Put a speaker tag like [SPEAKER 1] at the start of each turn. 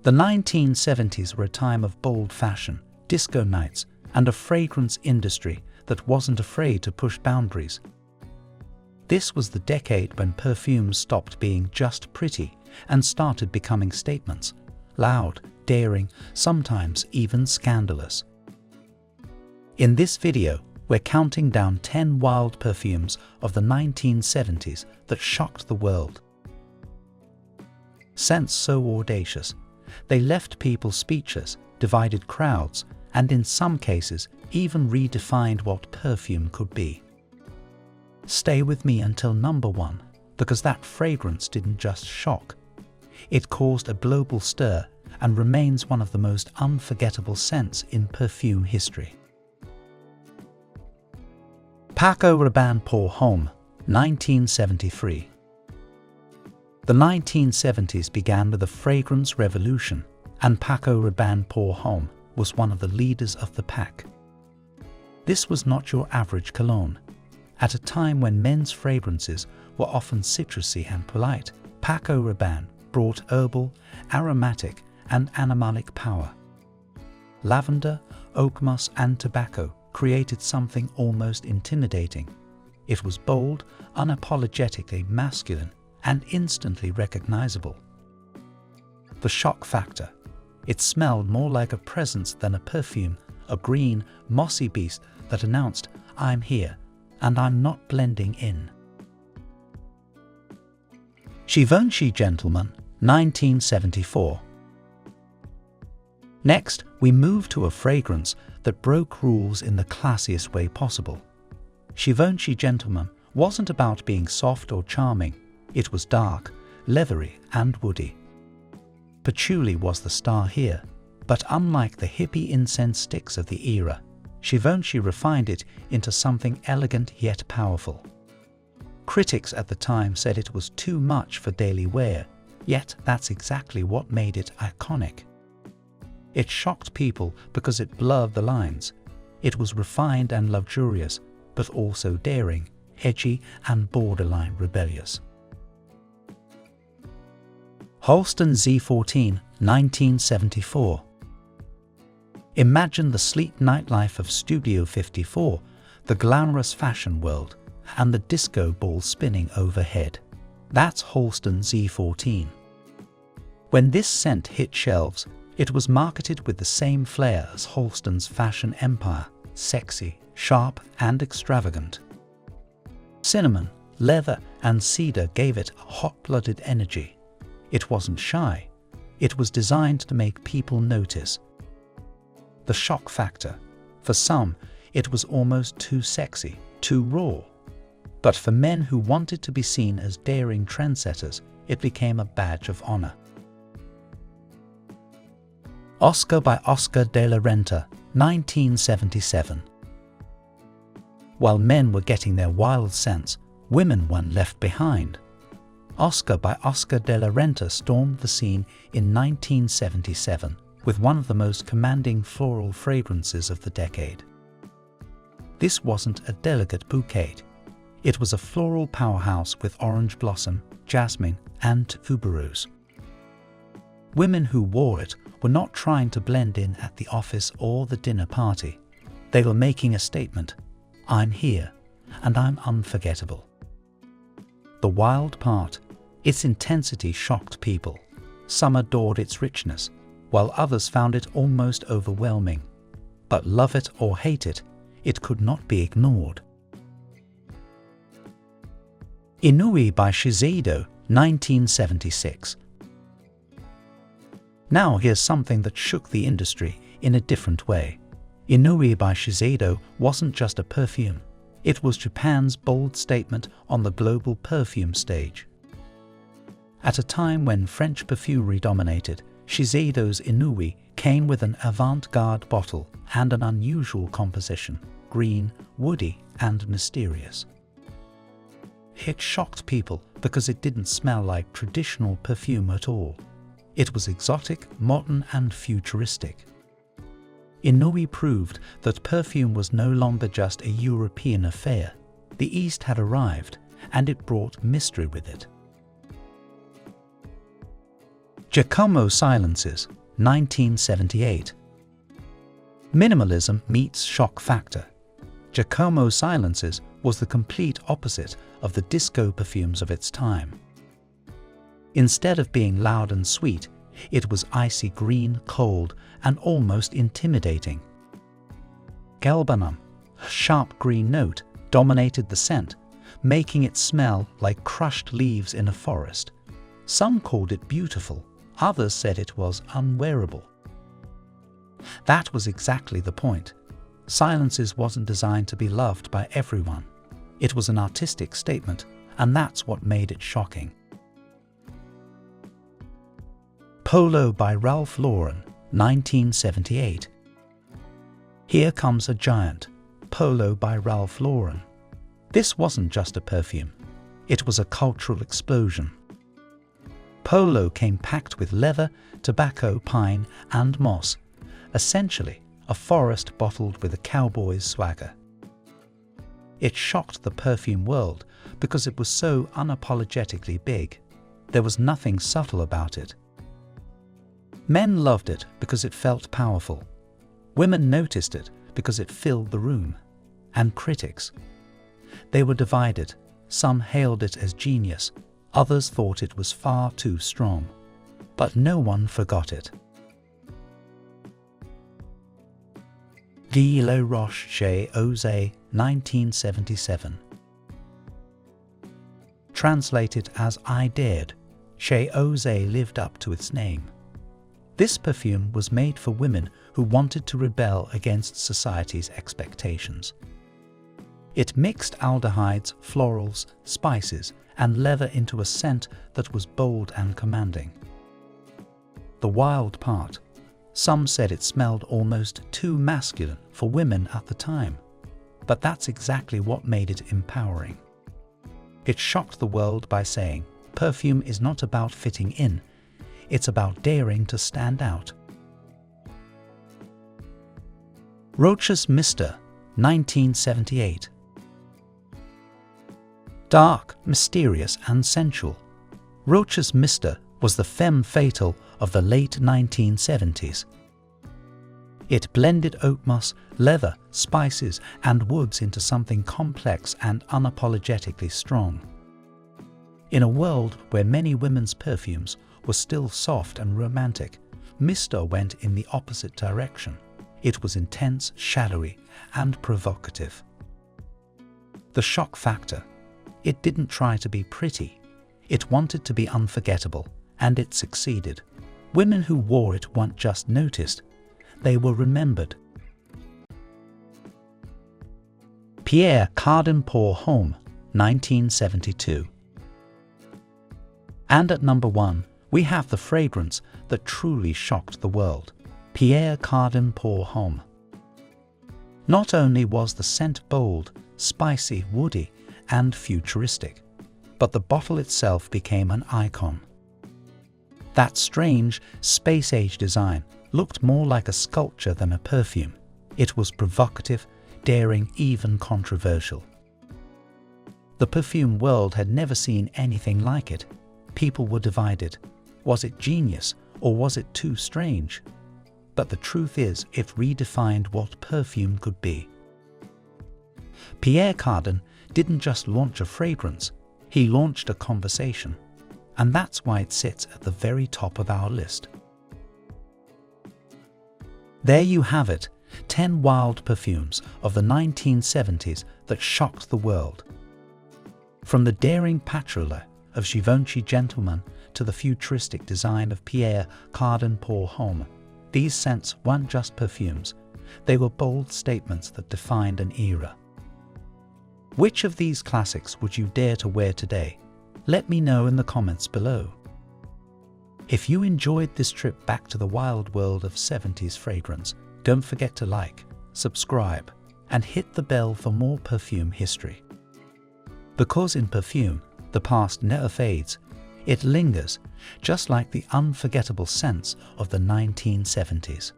[SPEAKER 1] The 1970s were a time of bold fashion, disco nights, and a fragrance industry that wasn't afraid to push boundaries. This was the decade when perfumes stopped being just pretty and started becoming statements, loud, daring, sometimes even scandalous. In this video, we're counting down 10 wild perfumes of the 1970s that shocked the world. Scents so audacious, they left people speechless, divided crowds, and in some cases even redefined what perfume could be. Stay with me until number 1, because that fragrance didn't just shock. It caused a global stir and remains one of the most unforgettable scents in perfume history. Paco Rabanne Pour Homme, 1973. The 1970s began with a fragrance revolution, and Paco Rabanne Pour Homme was one of the leaders of the pack. This was not your average cologne. At a time when men's fragrances were often citrusy and polite, Paco Rabanne brought herbal, aromatic, and animalic power. Lavender, oak moss, and tobacco created something almost intimidating. It was bold, unapologetically masculine, and instantly recognizable. The shock factor. It smelled more like a presence than a perfume, a green, mossy beast that announced, "I'm here, and I'm not blending in." Givenchy Gentleman, 1974. Next, we move to a fragrance that broke rules in the classiest way possible. Givenchy Gentleman wasn't about being soft or charming. It was dark, leathery, and woody. Patchouli was the star here, but unlike the hippie incense sticks of the era, Givenchy refined it into something elegant yet powerful. Critics at the time said it was too much for daily wear, yet that's exactly what made it iconic. It shocked people because it blurred the lines. It was refined and luxurious, but also daring, edgy, and borderline rebellious. Halston Z14, 1974. Imagine the sleek nightlife of Studio 54, the glamorous fashion world, and the disco ball spinning overhead. That's Halston Z14. When this scent hit shelves, it was marketed with the same flair as Halston's fashion empire, sexy, sharp, and extravagant. Cinnamon, leather, and cedar gave it a hot-blooded energy. It wasn't shy. It was designed to make people notice. The shock factor. For some, it was almost too sexy, too raw. But for men who wanted to be seen as daring trendsetters, it became a badge of honor. Oscar by Oscar de la Renta, 1977. While men were getting their wild scents, women weren't left behind. Oscar by Oscar de la Renta stormed the scene in 1977 with one of the most commanding floral fragrances of the decade. This wasn't a delicate bouquet. It was a floral powerhouse with orange blossom, jasmine, and tuberose. Women who wore it were not trying to blend in at the office or the dinner party. They were making a statement. I'm here, and I'm unforgettable. The wild part, its intensity shocked people. Some adored its richness, while others found it almost overwhelming. But love it or hate it, it could not be ignored. Inouï by Shiseido, 1976. Now here's something that shook the industry in a different way. Inouï by Shiseido wasn't just a perfume. It was Japan's bold statement on the global perfume stage. At a time when French perfumery dominated, Shiseido's Inouï came with an avant-garde bottle and an unusual composition, green, woody, and mysterious. It shocked people because it didn't smell like traditional perfume at all. It was exotic, modern, and futuristic. Inouï proved that perfume was no longer just a European affair. The East had arrived, and it brought mystery with it. Giacomo Silences, 1978. Minimalism meets shock factor. Giacomo Silences was the complete opposite of the disco perfumes of its time. Instead of being loud and sweet, it was icy green, cold, and almost intimidating. Galbanum, a sharp green note, dominated the scent, making it smell like crushed leaves in a forest. Some called it beautiful, others said it was unwearable. That was exactly the point. Silences wasn't designed to be loved by everyone. It was an artistic statement, and that's what made it shocking. Polo by Ralph Lauren, 1978. Here comes a giant, Polo by Ralph Lauren. This wasn't just a perfume, it was a cultural explosion. Polo came packed with leather, tobacco, pine, and moss, essentially a forest bottled with a cowboy's swagger. It shocked the perfume world because it was so unapologetically big. There was nothing subtle about it. Men loved it because it felt powerful. Women noticed it because it filled the room. And critics. They were divided. Some hailed it as genius. Others thought it was far too strong. But no one forgot it. Guy Le Roche Chez Osé, 1977. Translated as I Dared, Chez Osé lived up to its name. This perfume was made for women who wanted to rebel against society's expectations. It mixed aldehydes, florals, spices, and leather into a scent that was bold and commanding. The wild part, some said it smelled almost too masculine for women at the time, but that's exactly what made it empowering. It shocked the world by saying, perfume is not about fitting in, it's about daring to stand out. Rochas Mystère, 1978. Dark, mysterious, and sensual, Rochas Mystère was the femme fatale of the late 1970s. It blended oat moss, leather, spices, and woods into something complex and unapologetically strong. In a world where many women's perfumes were still soft and romantic, Mystère went in the opposite direction. It was intense, shadowy, and provocative. The shock factor. It didn't try to be pretty. It wanted to be unforgettable, and it succeeded. Women who wore it weren't just noticed, they were remembered. Pierre Cardin Pour Homme, 1972. And at number 1, we have the fragrance that truly shocked the world, Pierre Cardin Pour Homme. Not only was the scent bold, spicy, woody, and futuristic, but the bottle itself became an icon. That strange, space-age design looked more like a sculpture than a perfume. It was provocative, daring, even controversial. The perfume world had never seen anything like it. People were divided. Was it genius, or was it too strange? But the truth is, it redefined what perfume could be. Pierre Cardin didn't just launch a fragrance, he launched a conversation. And that's why it sits at the very top of our list. There you have it, 10 wild perfumes of the 1970s that shocked the world. From the daring patchouli of Givenchy Gentleman to the futuristic design of Pierre Cardin Pour Homme, these scents weren't just perfumes, they were bold statements that defined an era. Which of these classics would you dare to wear today? Let me know in the comments below. If you enjoyed this trip back to the wild world of 70s fragrance, don't forget to like, subscribe, and hit the bell for more perfume history. Because in perfume, the past never fades, it lingers, just like the unforgettable scents of the 1970s.